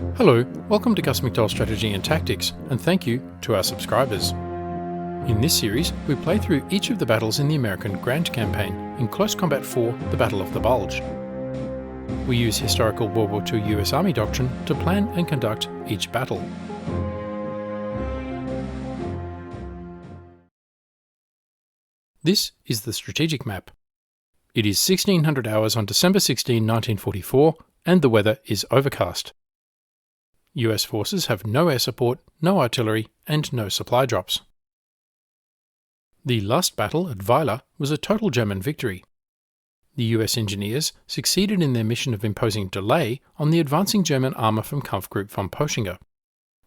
Hello, welcome to Gus McDoll Strategy and Tactics, and thank you to our subscribers. In this series, we play through each of the battles in the American Grand Campaign in Close Combat 4, the Battle of the Bulge. We use historical WW2 US Army doctrine to plan and conduct each battle. This is the strategic map. It is 1600 hours on December 16, 1944, and the weather is overcast. US forces have no air support, no artillery, and no supply drops. The last battle at Weiler was a total German victory. The US engineers succeeded in their mission of imposing delay on the advancing German armour from Kampfgruppe von Poschinge,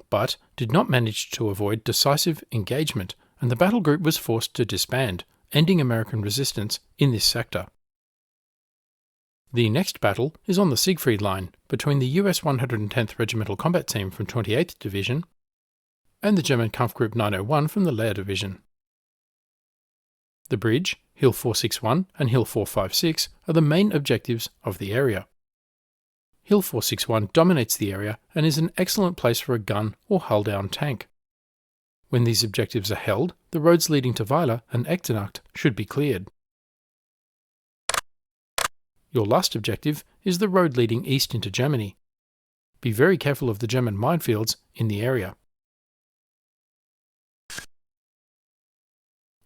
but did not manage to avoid decisive engagement, and the battle group was forced to disband, ending American resistance in this sector. The next battle is on the Siegfried line between the US 110th Regimental Combat Team from 28th Division and the German Kampfgruppe 901 from the Lehr Division. The bridge, Hill 461 and Hill 456 are the main objectives of the area. Hill 461 dominates the area and is an excellent place for a gun or hull-down tank. When these objectives are held, the roads leading to Weiler and Echternacht should be cleared. Your last objective is the road leading east into Germany. Be very careful of the German minefields in the area.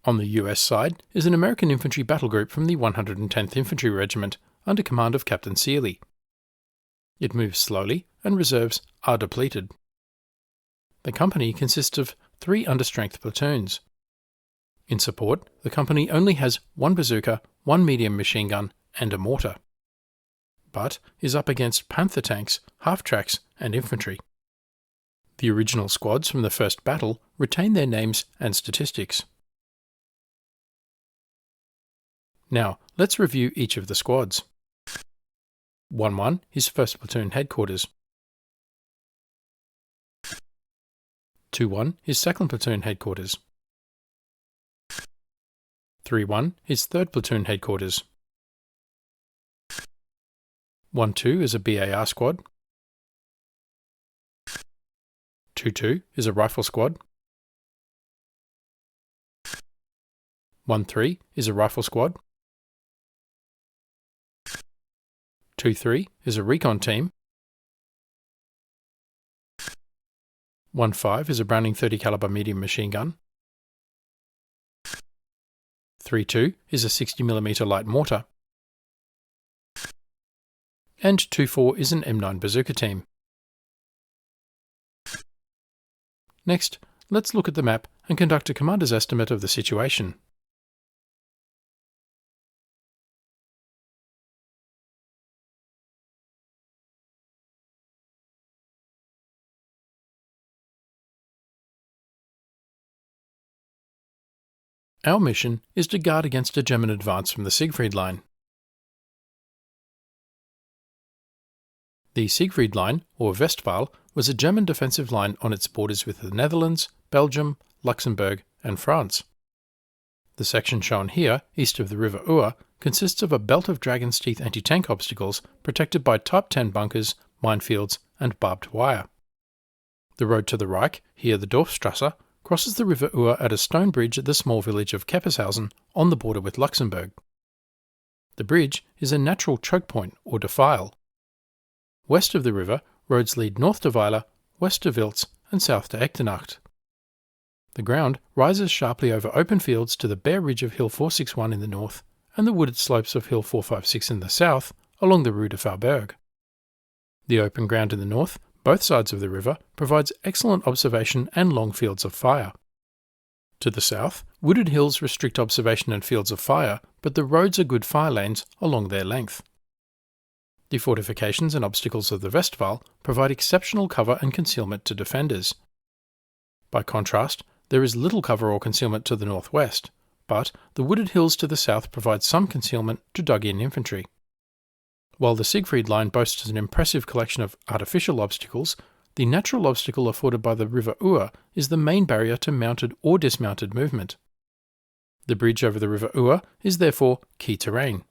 On the US side is an American infantry battle group from the 110th Infantry Regiment under command of Captain Seeley. It moves slowly and reserves are depleted. The company consists of 3 understrength platoons. In support, the company only has 1 bazooka, 1 medium machine gun, and a mortar, but is up against Panther tanks, half-tracks, and infantry. The original squads from the first battle retain their names and statistics. Now, let's review each of the squads. 1-1 is 1st Platoon Headquarters. 2-1 is 2nd Platoon Headquarters. 3-1 is 3rd Platoon Headquarters. 1-2 is a BAR squad. 2-2 is a rifle squad. 1-3 is a rifle squad. 2-3 is a recon team. 1-5 is a Browning 30 caliber medium machine gun. 3-2 is a 60mm light mortar. And 2-4 is an M9 bazooka team. Next, let's look at the map and conduct a commander's estimate of the situation. Our mission is to guard against a German advance from the Siegfried line. The Siegfried line, or Westphal, was a German defensive line on its borders with the Netherlands, Belgium, Luxembourg, and France. The section shown here, east of the River Our, consists of a belt of dragon's teeth anti-tank obstacles protected by Type 10 bunkers, minefields, and barbed wire. The road to the Reich, here the Dorfstrasse, crosses the River Our at a stone bridge at the small village of Keppershausen on the border with Luxembourg. The bridge is a natural choke point or defile. West of the river, roads lead north to Weiler, west to Wiltz, and south to Echternacht. The ground rises sharply over open fields to the bare ridge of Hill 461 in the north and the wooded slopes of Hill 456 in the south along the Rue de Faubourg. The open ground in the north, both sides of the river, provides excellent observation and long fields of fire. To the south, wooded hills restrict observation and fields of fire, but the roads are good fire lanes along their length. The fortifications and obstacles of the Westphal provide exceptional cover and concealment to defenders. By contrast, there is little cover or concealment to the northwest, but the wooded hills to the south provide some concealment to dug-in infantry. While the Siegfried line boasts an impressive collection of artificial obstacles, the natural obstacle afforded by the River Our is the main barrier to mounted or dismounted movement. The bridge over the River Our is therefore key terrain.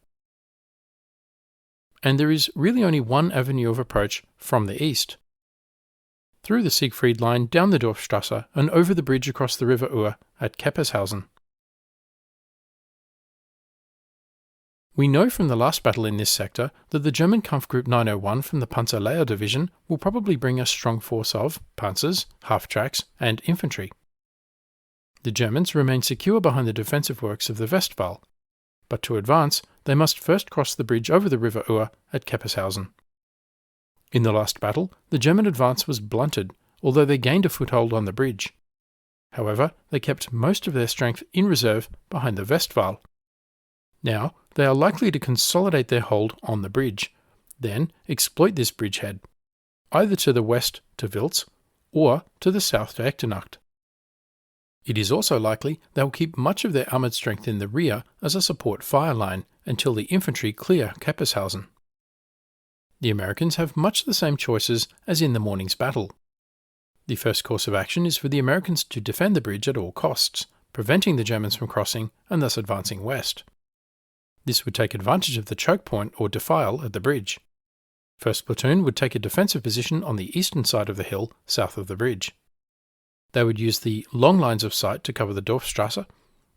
and there is really only one avenue of approach from the east. through the Siegfried line down the Dorfstrasse and over the bridge across the River Our at Keppershausen. We know from the last battle in this sector that the German Kampfgruppe 901 from the Panzer Lehr division will probably bring a strong force of panzers, half-tracks, and infantry. The Germans remain secure behind the defensive works of the Westwall, but to advance they must first cross the bridge over the River Our at Keppershausen. In the last battle, the German advance was blunted, although they gained a foothold on the bridge. However, they kept most of their strength in reserve behind the Westwall. Now, they are likely to consolidate their hold on the bridge, then exploit this bridgehead, either to the west to Wiltz or to the south to Echternacht. It is also likely they will keep much of their armoured strength in the rear as a support fire line until the infantry clear Keppershausen. The Americans have much the same choices as in the morning's battle. The first course of action is for the Americans to defend the bridge at all costs, preventing the Germans from crossing and thus advancing west. This would take advantage of the choke point or defile at the bridge. First platoon would take a defensive position on the eastern side of the hill south of the bridge. They would use the long lines of sight to cover the Dorfstrasse,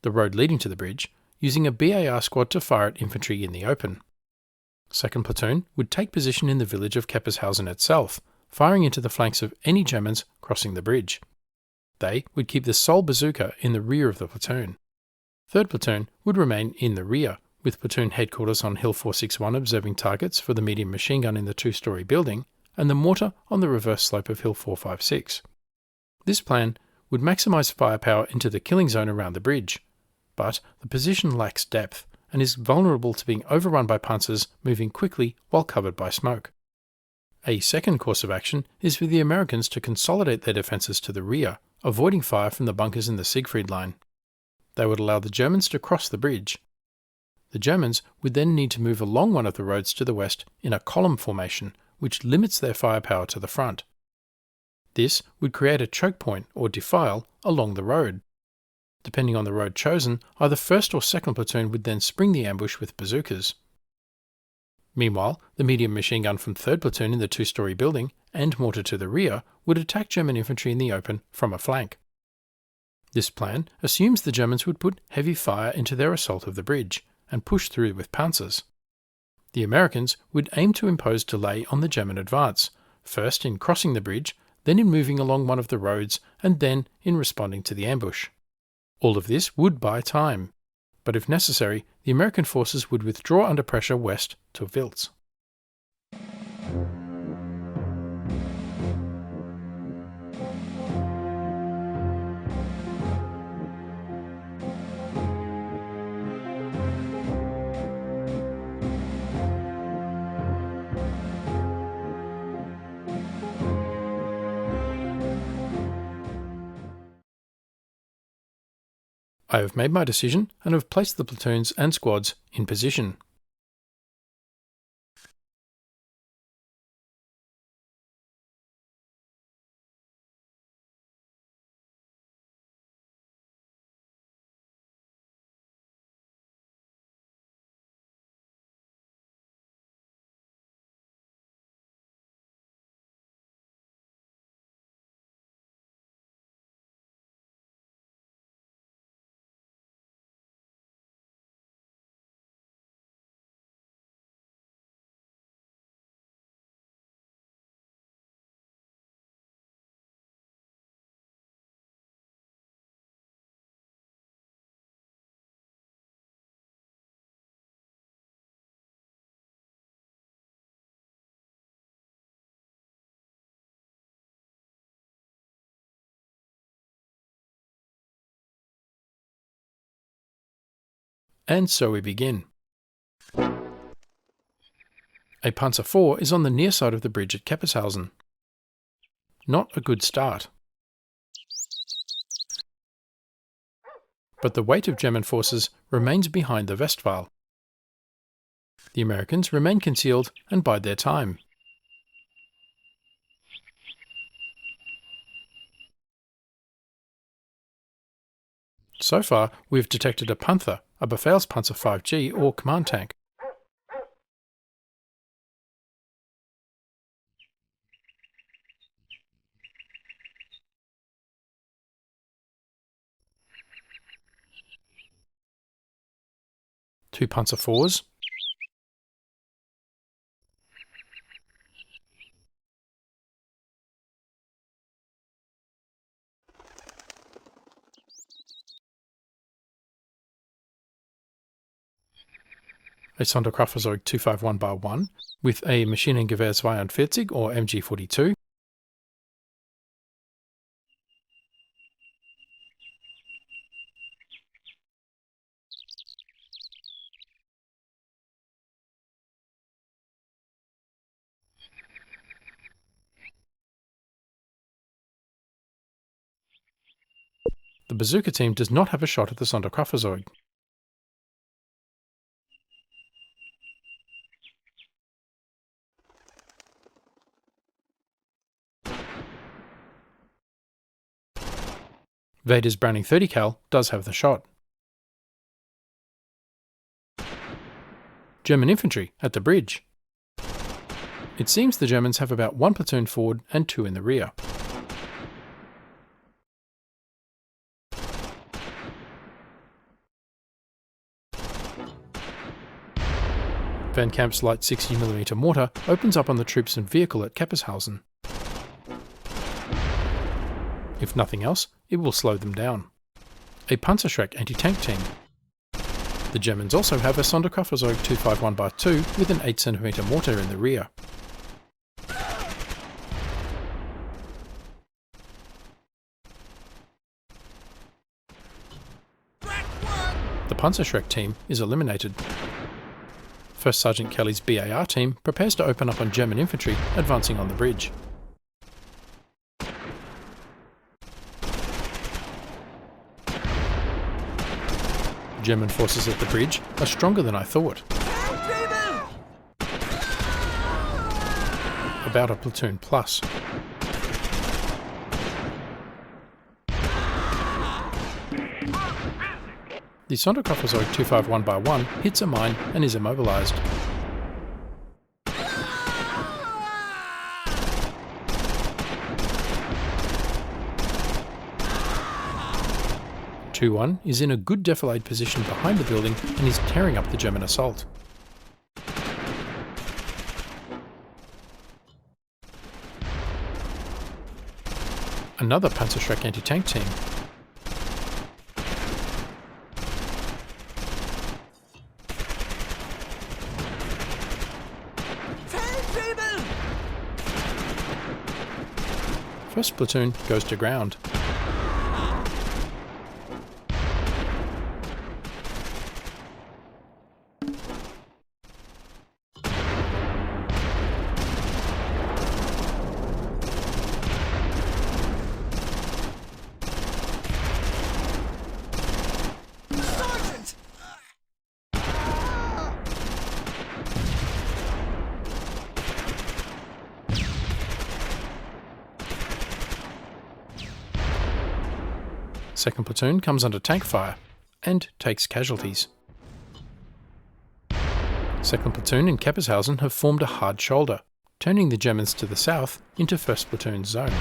the road leading to the bridge, using a BAR squad to fire at infantry in the open. Second platoon would take position in the village of Keppershausen itself, firing into the flanks of any Germans crossing the bridge. They would keep the sole bazooka in the rear of the platoon. Third platoon would remain in the rear, with platoon headquarters on Hill 461 observing targets for the medium machine gun in the two-storey building, and the mortar on the reverse slope of Hill 456. This plan would maximise firepower into the killing zone around the bridge, but the position lacks depth and is vulnerable to being overrun by panzers moving quickly while covered by smoke. A second course of action is for the Americans to consolidate their defences to the rear, avoiding fire from the bunkers in the Siegfried line. They would allow the Germans to cross the bridge. The Germans would then need to move along one of the roads to the west in a column formation, which limits their firepower to the front. This would create a choke point or defile along the road. Depending on the road chosen, either first or second platoon would then spring the ambush with bazookas. Meanwhile, the medium machine gun from 3rd platoon in the two-storey building and mortar to the rear would attack German infantry in the open from a flank. This plan assumes the Germans would put heavy fire into their assault of the bridge and push through with panzers. The Americans would aim to impose delay on the German advance, first in crossing the bridge, then in moving along one of the roads, and then in responding to the ambush. All of this would buy time, but if necessary, the American forces would withdraw under pressure west to Wiltz. I have made my decision and have placed the platoons and squads in position. And so we begin. A Panzer IV is on the near side of the bridge at Keppershausen. Not a good start. But the weight of German forces remains behind the Westwall. The Americans remain concealed and bide their time. So far, we have detected a Panther, a Befehlspanzer 5G or command tank. 2 Panzer IVs, a Sonderkraftfahrzeug 251-1 with a Maschinengewehr 42 or MG42, the bazooka team does not have a shot at the Sonderkraftfahrzeug. Vader's Browning 30 cal does have the shot. German infantry at the bridge. It seems the Germans have about 1 platoon forward and 2 in the rear. Van Kamp's light 60mm mortar opens up on the troops and vehicle at Keppershausen. If nothing else, it will slow them down. A Panzerschreck anti-tank team. The Germans also have a Sonderkraftfahrzeug 251-2 with an 8cm mortar in the rear. The Panzerschreck team is eliminated. First Sergeant Kelly's BAR team prepares to open up on German infantry advancing on the bridge. German forces at the bridge are stronger than I thought. About a platoon plus. The Sonderkraftfahrzeug 251-1 hits a mine and is immobilized. Two-1 is in a good defilade position behind the building and is tearing up the German assault. Another Panzerschreck anti-tank team. First platoon goes to ground. Second platoon comes under tank fire and takes casualties. Second platoon in Keppershausen have formed a hard shoulder, turning the Germans to the south into first platoon's zone.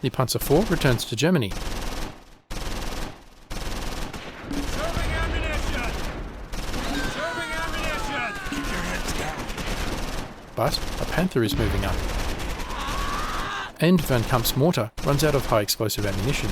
The Panzer IV returns to Germany. But a Panther is moving up. And Van Kamp's mortar runs out of high explosive ammunition.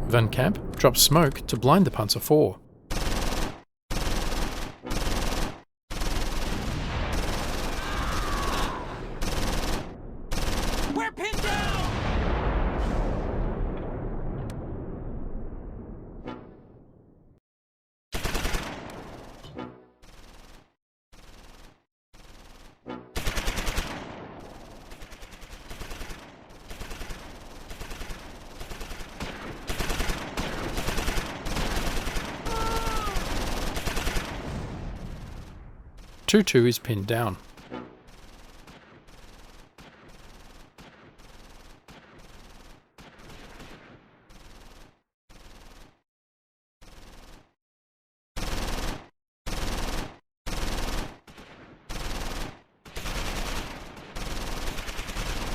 Van Kamp drops smoke to blind the Panzer IV. Two is pinned down.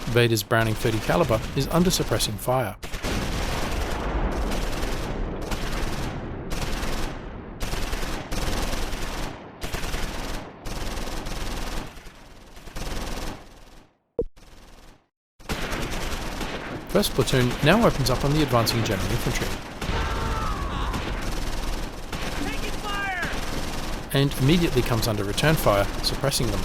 Vader's Browning 30 caliber is under suppressing fire. First platoon now opens up on the advancing German infantry. Taking fire! And immediately comes under return fire, suppressing them.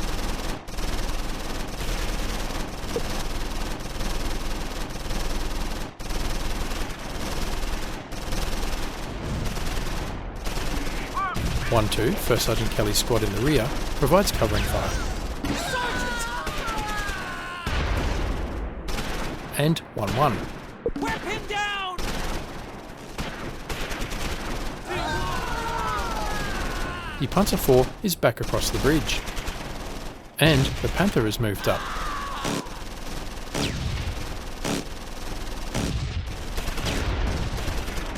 (1-2) First Sergeant Kelly's squad in the rear provides covering fire. And 1-1. We're pinned down! The Panzer IV is back across the bridge. And the Panther has moved up.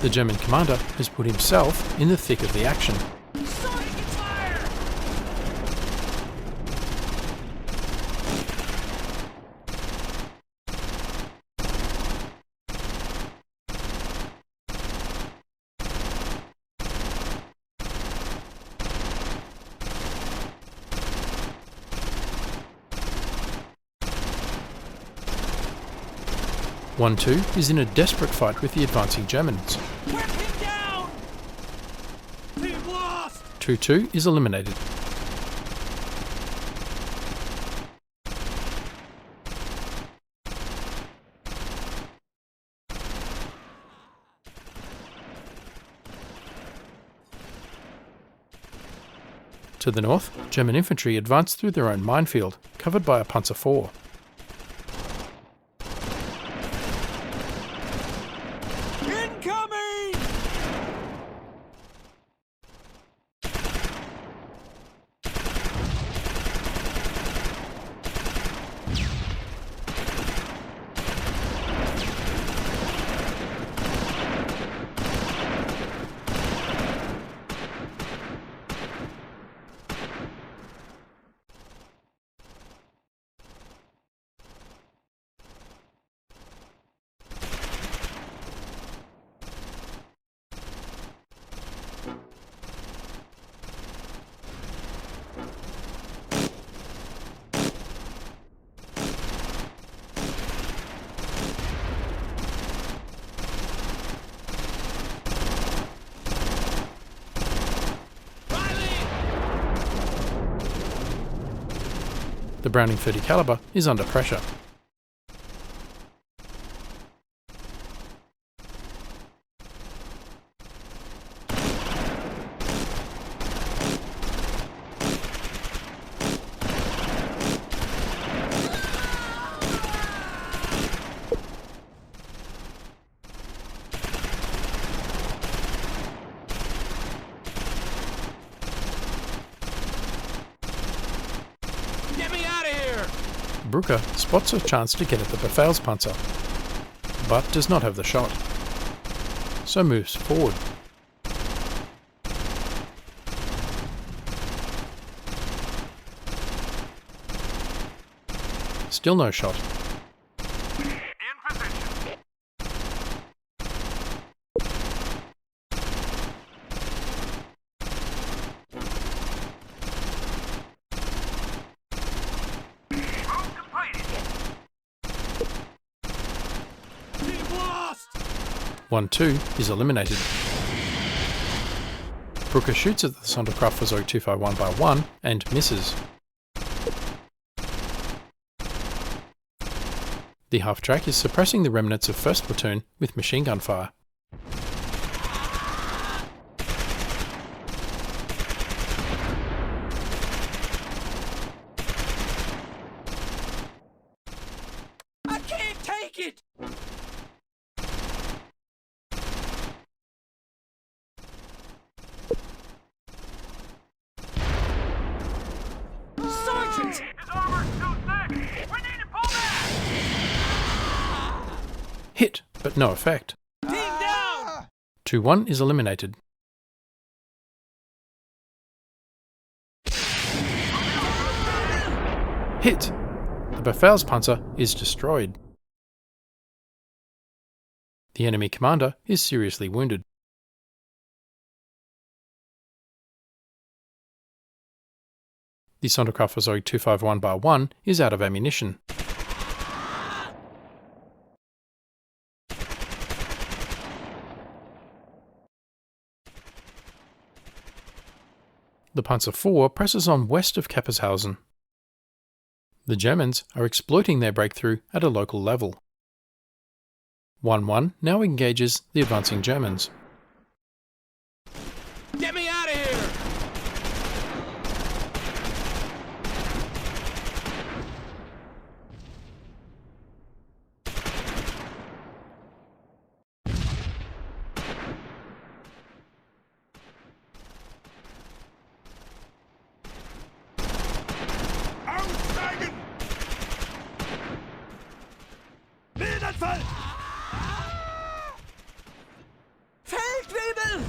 The German commander has put himself in the thick of the action. Taking fire! 1-2 is in a desperate fight with the advancing Germans. We're pinned down! Team lost! 2-2 is eliminated. To the north, German infantry advanced through their own minefield, covered by a Panzer IV. Incoming! The Browning 30 caliber is under pressure. Get me out of here! Brücke spots a chance to get at the Befehlspanzer, but does not have the shot, so moves forward. Still no shot. In position. Move completed. Team lost! 1-2 is eliminated. Brücke shoots at the Sonderkraftfahrzeug 251 by 1 and misses. The half-track is suppressing the remnants of 1st Platoon with machine gun fire. I can't take it! Sergeant! His armor's too thick! We need to pull back! Hit, but no effect. Team down! 2-1 is eliminated. Hit! The Befehlspanzer is destroyed. The enemy commander is seriously wounded. The Sonderkraftfahrzeug 251-1 is out of ammunition. The Panzer IV presses on west of Keppershausen. The Germans are exploiting their breakthrough at a local level. 1-1 now engages the advancing Germans. Get me out of here! Aussteigen! Minenfeld! Feldwebel!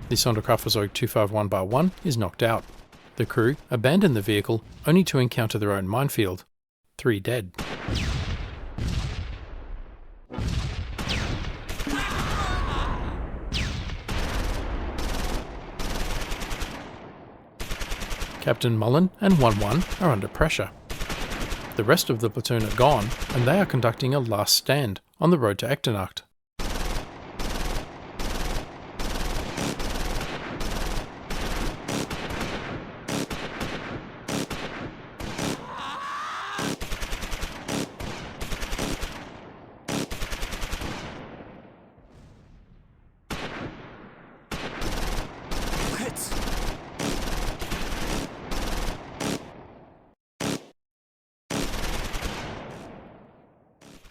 The Sonderkraftfahrzeug 251-1 is knocked out. The crew abandon the vehicle only to encounter their own minefield. 3 dead. Captain Mullen and 1-1 are under pressure. The rest of the platoon are gone, and they are conducting a last stand on the road to Echternacht. Fritz!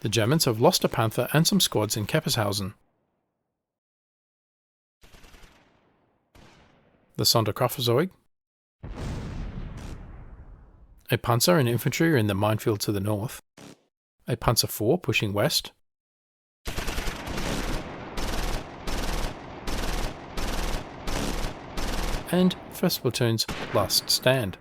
The Germans have lost a Panther and some squads in Keppershausen. The Sonderkraftfahrzeug, a Panzer and infantry are in the minefield to the north, a Panzer IV pushing west, and 1st Platoon's last stand.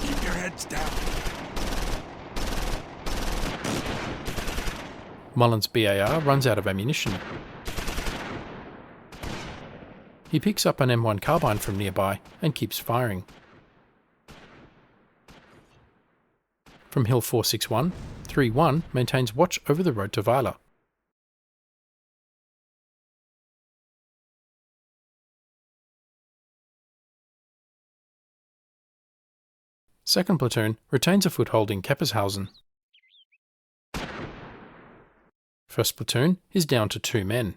Keep your heads down. Mullen's BAR runs out of ammunition. He picks up an M1 carbine from nearby and keeps firing. From Hill 461, 3-1 maintains watch over the road to Weiler. Second Platoon retains a foothold in Keppershausen. 1st Platoon is down to 2 men.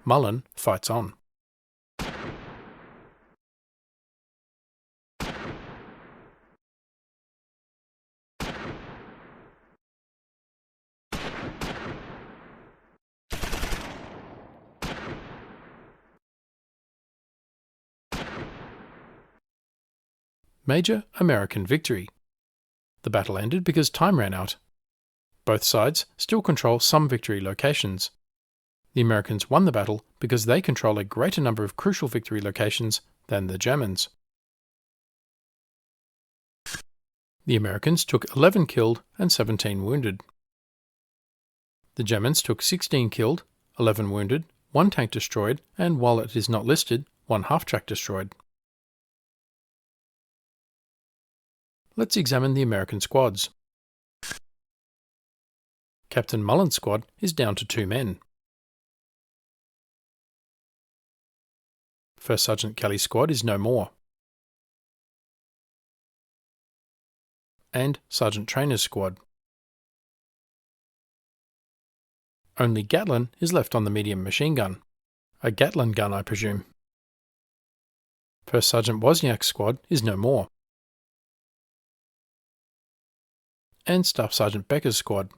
Mullen fights on. Major American victory. The battle ended because time ran out. Both sides still control some victory locations. The Americans won the battle because they control a greater number of crucial victory locations than the Germans. The Americans took 11 killed and 17 wounded. The Germans took 16 killed, 11 wounded, 1 tank destroyed, and while it is not listed, 1 half-track destroyed. Let's examine the American squads. Captain Mullen's squad is down to 2 men. First Sergeant Kelly's squad is no more. And Sergeant Trainer's squad. Only Gatlin is left on the medium machine gun. A Gatlin gun, I presume. First Sergeant Wozniak's squad is no more. And Staff Sergeant Becker's squad.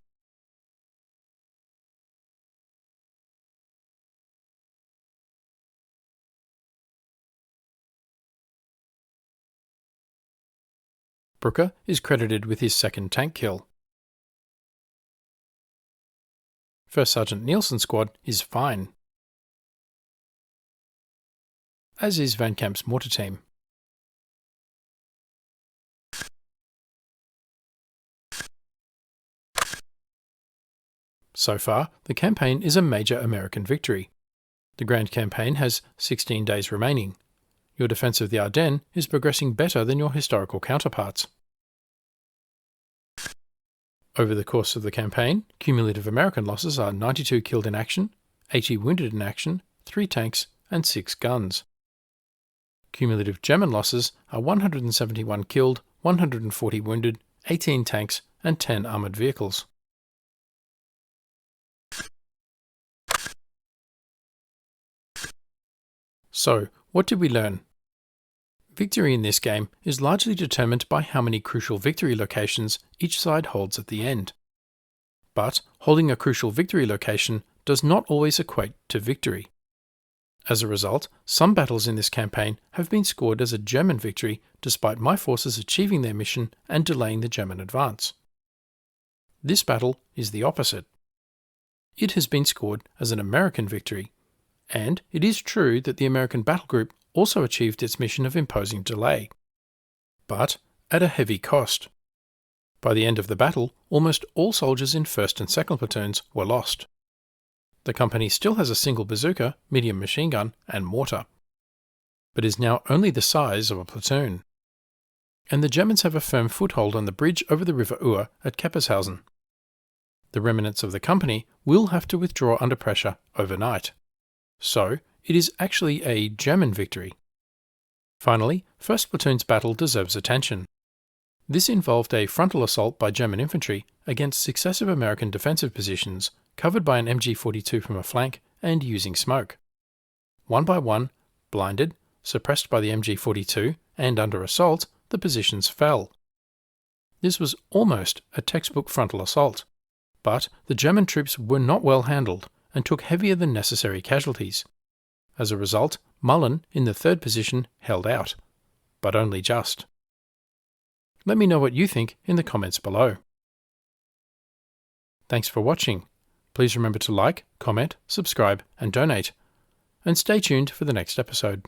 Brooker is credited with his second tank kill. First Sergeant Nielsen's squad is fine, as is Van Kamp's mortar team. So far, the campaign is a major American victory. The Grand Campaign has 16 days remaining. Your defence of the Ardennes is progressing better than your historical counterparts. Over the course of the campaign, cumulative American losses are 92 killed in action, 80 wounded in action, 3 tanks, and 6 guns. Cumulative German losses are 171 killed, 140 wounded, 18 tanks, and 10 armoured vehicles. So, what did we learn? Victory in this game is largely determined by how many crucial victory locations each side holds at the end. But holding a crucial victory location does not always equate to victory. As a result, some battles in this campaign have been scored as a German victory despite my forces achieving their mission and delaying the German advance. This battle is the opposite. It has been scored as an American victory, and it is true that the American battle group also achieved its mission of imposing delay, but at a heavy cost. By the end of the battle, almost all soldiers in 1st and 2nd platoons were lost. The company still has a single bazooka, medium machine gun, and mortar, but is now only the size of a platoon. And the Germans have a firm foothold on the bridge over the River Our at Keppershausen. The remnants of the company will have to withdraw under pressure overnight. So, it is actually a German victory. Finally, 1st Platoon's battle deserves attention. This involved a frontal assault by German infantry against successive American defensive positions, covered by an MG-42 from a flank and using smoke. One by one, blinded, suppressed by the MG-42, and under assault, the positions fell. This was almost a textbook frontal assault, but the German troops were not well handled and took heavier than necessary casualties. As a result, Mullen, in the 3rd position, held out, but only just. Let me know what you think in the comments below. Thanks for watching. Please remember to like, comment, subscribe, and donate. And stay tuned for the next episode.